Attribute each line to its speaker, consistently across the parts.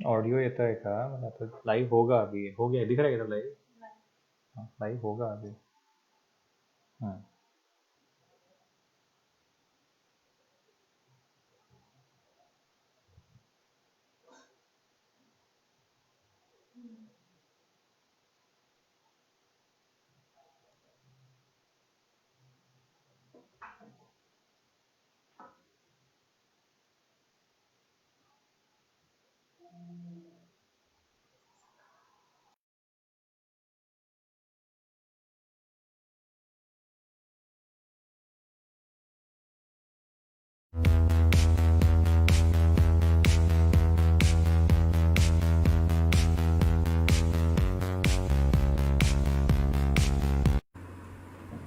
Speaker 1: Audio येता है का? मला आता लाईव्ह होगा अभी हो गया दिख रहा है इधर लाइव. हाँ, लाइव होगा अभी. हाँ.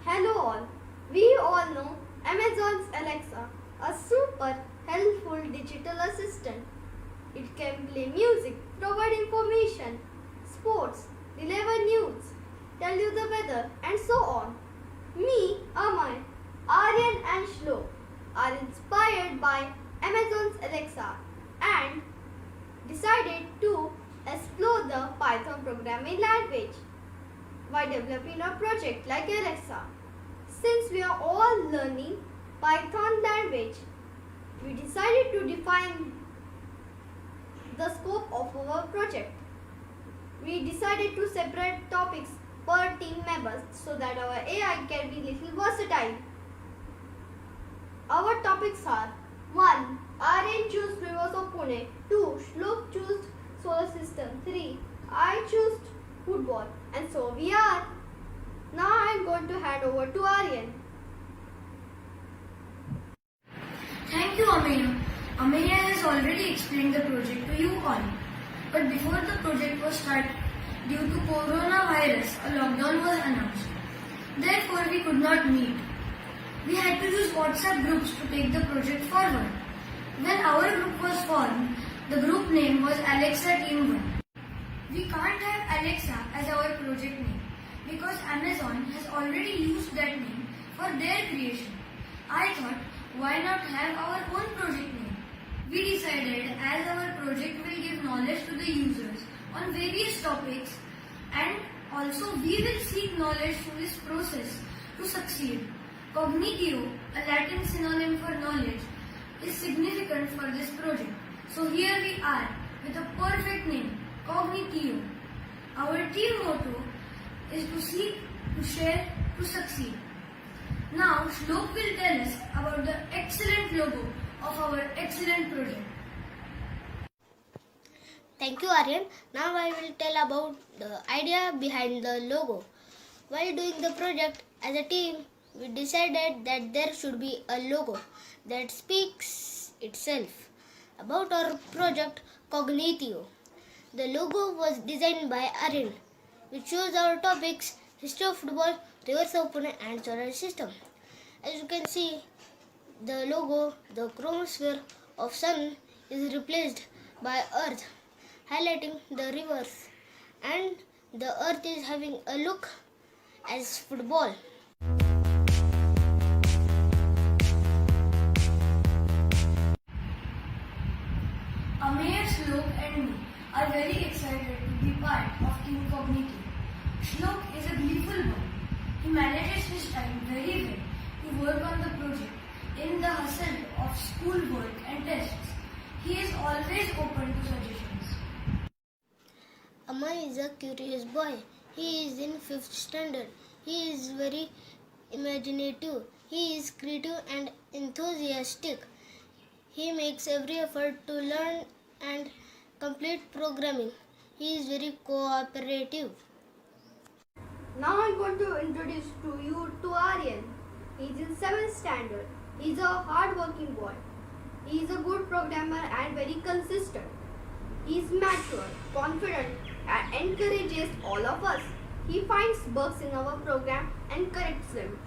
Speaker 2: Hello all. We all know Amazon's Alexa, a super helpful digital assistant. It can play music, provide information, sports, deliver news, tell you the weather, and so on. Me, Amay, Aryan, and Shlo are inspired by Amazon's Alexa and decided to explore the Python programming language by developing a project like Alexa. Since we are all learning Python language, we decided to define the scope of our project. We decided to separate topics per team members so that our AI can be little versatile. Our topics are 1. Aryan choose rivers of Pune. 2. Shlok choose solar system. 3. I choose football. And so we are. Now I am going to hand over to Aryan.
Speaker 3: Thank you, Ameya. Ameya has already explained the project to you all. But before the project was started, due to coronavirus, a lockdown was announced. Therefore, we could not meet. We had to use WhatsApp groups to take the project forward. When our group was formed, the group name was Alexa Team 1. We can't have Alexa as our project name because Amazon has already used that name for their creation. I thought, why not have our own project name? We decided as our project will give knowledge to the users on various topics and also we will seek knowledge through this process to succeed. Cognitio, a Latin synonym for knowledge, is significant for this project. So here we are with a perfect name, Cognitio. Our team motto is to seek, to share, to succeed. Now Shlok will tell us about the excellent logo of our excellent project.
Speaker 4: Thank you, Aryan. Now I will tell about the idea behind the logo. While doing the project as a team, we decided that there should be a logo that speaks itself. About our project Cognitio. The logo was designed by Aryan, which shows our topics history of football, rivers of Pune and solar system. As you can see, the logo, the chromosphere of sun is replaced by earth, highlighting the rivers, and the earth is having a look as football.
Speaker 3: Ameya, Shlok and me are very excited to be part of Team Cognitio. Shlok is a gleeful boy. He manages his time very well to work on the project in the hustle of school work and tests. He is always open to suggestions.
Speaker 4: Amay is a curious boy. He is in 5th standard. He is very imaginative. He is creative and enthusiastic. He makes every effort to learn and complete programming. He is very cooperative.
Speaker 2: Now I'm going to introduce to you to Aryan. He is in 7th standard. He is a hard-working boy. He is a good programmer and very consistent. He is mature, confident and encourages all of us. He finds bugs in our program and corrects them.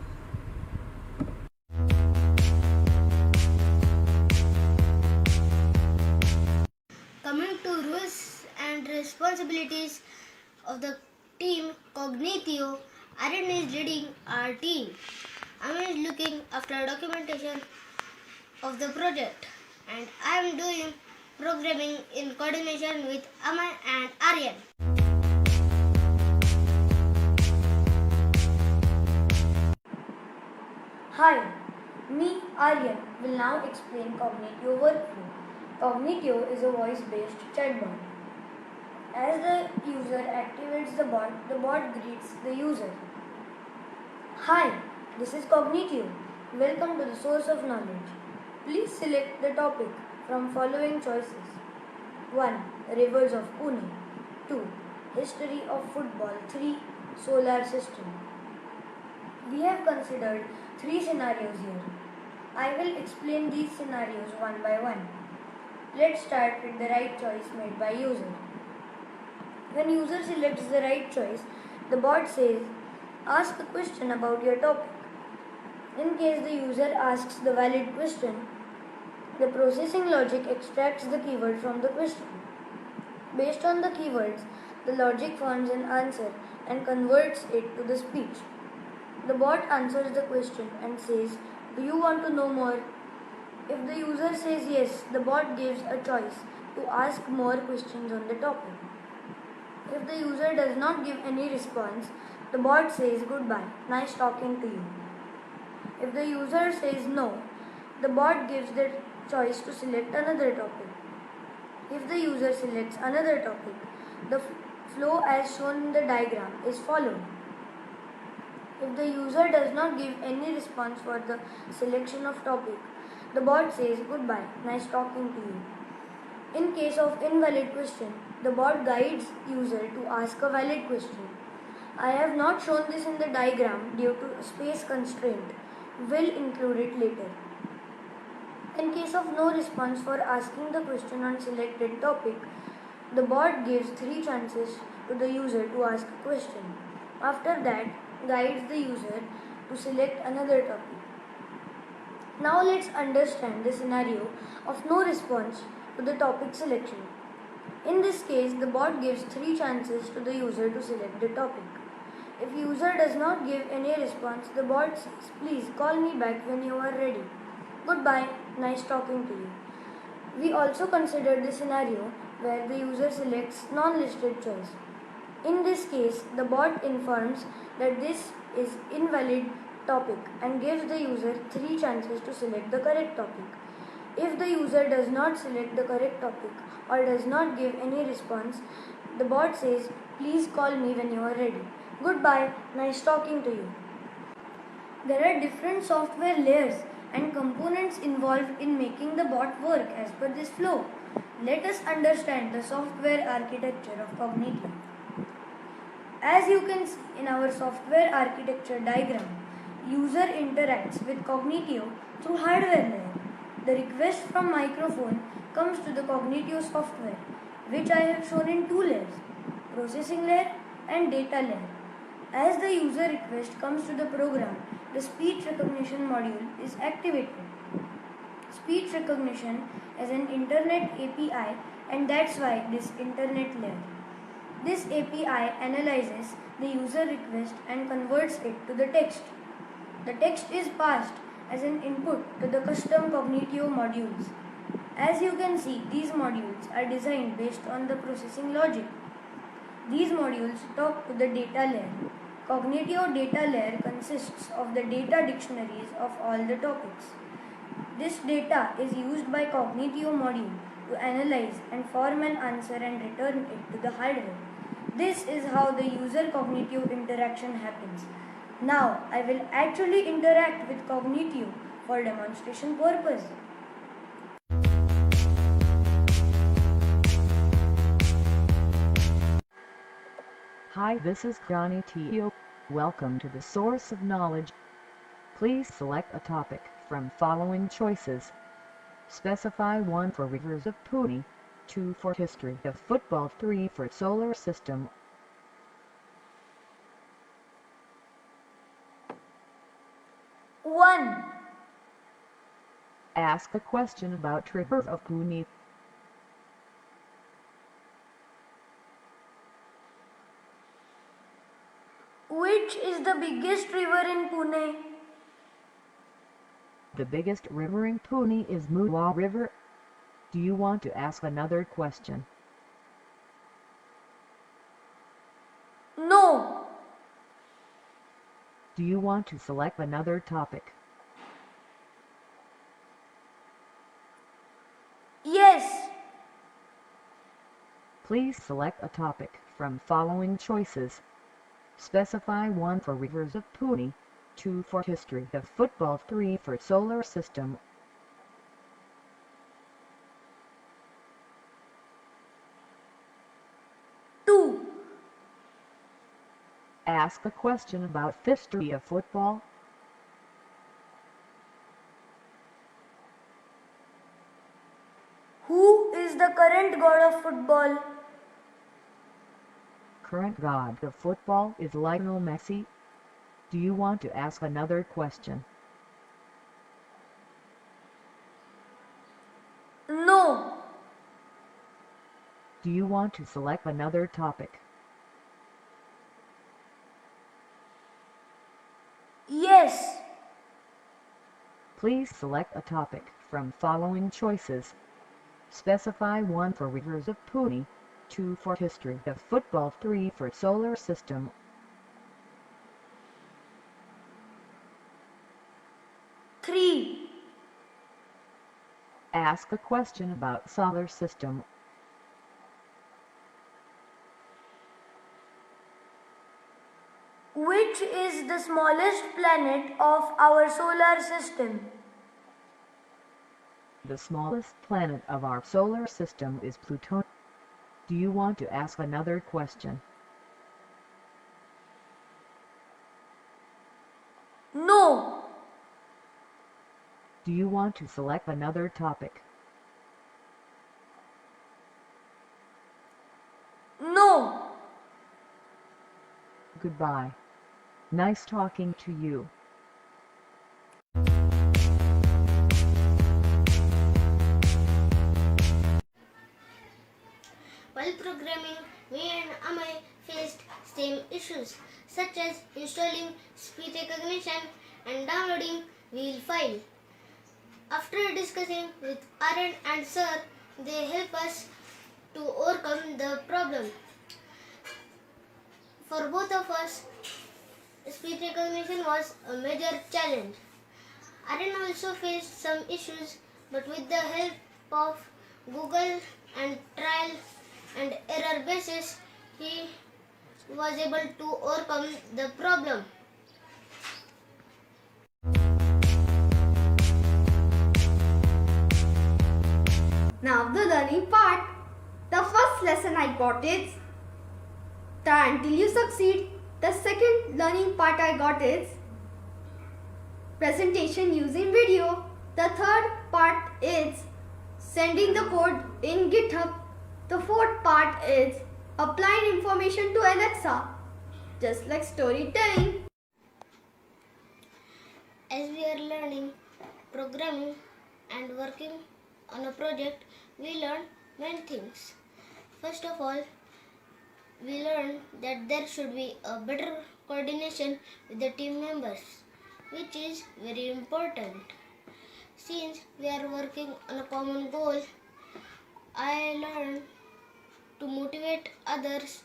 Speaker 4: Coming to roles and responsibilities of the team Cognitio, Aryan is leading our team. Amin is looking after documentation of the project and I am doing programming in coordination with Aman and Aryan.
Speaker 3: Hi, me Aryan will now explain Cognitio workflow. Cognitio is a voice-based chatbot. As the user activates the bot greets the user. Hi, this is Cognitio. Welcome to the source of knowledge. Please select the topic from following choices. 1. Rivers of Pune. 2. History of football. 3. Solar system. We have considered 3 scenarios here. I will explain these scenarios one by one. Let's start with the right choice made by user. When user selects the right choice, the bot says, ask a question about your topic. In case the user asks the valid question, the processing logic extracts the keyword from the question. Based on the keywords, the logic forms an answer and converts it to the speech. The bot answers the question and says, do you want to know more? If the user says yes, the bot gives a choice to ask more questions on the topic. If the user does not give any response, the bot says goodbye, nice talking to you. If the user says no, the bot gives the choice to select another topic. If the user selects another topic, the flow as shown in the diagram is followed. If the user does not give any response for the selection of topic, the bot says goodbye, nice talking to you. In case of invalid question, the bot guides user to ask a valid question. I have not shown this in the diagram due to space constraint. Will include it later. In case of no response for asking the question on selected topic, the bot gives 3 chances to the user to ask a question. After that, guides the user to select another topic. Now let's understand the scenario of no response to the topic selection. In this case, the bot gives 3 chances to the user to select the topic. If user does not give any response, the bot says, please call me back when you are ready. Goodbye, nice talking to you. We also considered the scenario where the user selects non-listed choice. In this case, the bot informs that this is invalid topic and gives the user 3 chances to select the correct topic. If the user does not select the correct topic or does not give any response, the bot says, please call me when you are ready. Goodbye, nice talking to you. There are different software layers and components involved in making the bot work as per this flow. Let us understand the software architecture of Cognitio. As you can see in our software architecture diagram, user interacts with Cognitio through hardware layer. The request from microphone comes to the Cognitio software, which I have shown in 2 layers, processing layer and data layer. As the user request comes to the program, the speech recognition module is activated. Speech recognition is an internet API, and that's why this internet layer. This API analyzes the user request and converts it to the text. The text is passed as an input to the custom Cognitio modules. As you can see, these modules are designed based on the processing logic. These modules talk to the data layer. Cognitio data layer consists of the data dictionaries of all the topics. This data is used by Cognitio module to analyze and form an answer and return it to the hardware. This is how the user Cognitio interaction happens. Now I will actually interact with Cognitio for demonstration purpose.
Speaker 5: Hi, this is Cognitio. Welcome to the source of knowledge. Please select a topic from following choices. Specify 1 for rivers of Pune, 2 for history of football, 3 for solar system.
Speaker 3: One.
Speaker 5: Ask a question about river of Pune.
Speaker 3: Which is the biggest river in Pune?
Speaker 5: The biggest river in Pune is Muktangan River. Do you want to ask another question?
Speaker 3: No.
Speaker 5: Do you want to select another topic?
Speaker 3: Yes.
Speaker 5: Please select a topic from following choices. Specify 1 for rivers of Pune, 2 for history of football, 3 for solar system.
Speaker 3: Two.
Speaker 5: Ask a question about history of football.
Speaker 3: Who is the current god of football?
Speaker 5: Current god of football is Lionel Messi. Do you want to ask another question?
Speaker 3: No.
Speaker 5: Do you want to select another topic?
Speaker 3: Yes.
Speaker 5: Please select a topic from following choices. Specify 1 for rivers of Pune, 2 for history of football, 3 for solar system.
Speaker 3: Three.
Speaker 5: Ask a question about solar system.
Speaker 3: Which is the smallest planet of our solar system?
Speaker 5: The smallest planet of our solar system is Pluto. Do you want to ask another question?
Speaker 3: No.
Speaker 5: Do you want to select another topic?
Speaker 3: No.
Speaker 5: Goodbye. Nice talking to you.
Speaker 4: While programming, me and Amay faced same issues such as installing speech recognition and downloading wheel file. After discussing with Arun and Sir, they help us to overcome the problem. For both of us, speech recognition was a major challenge. Arun also faced some issues, but with the help of Google and trial and error basis, he was able to overcome the problem.
Speaker 2: Now the learning part. The first lesson I got is try until you succeed. The second learning part I got is presentation using video. The third part is sending the code in GitHub. The fourth part is applying information to Alexa, just like storytelling.
Speaker 4: As we are learning programming and working on a project, we learn many things. First of all, we learned that there should be a better coordination with the team members, which is very important. Since we are working on a common goal, I learned to motivate others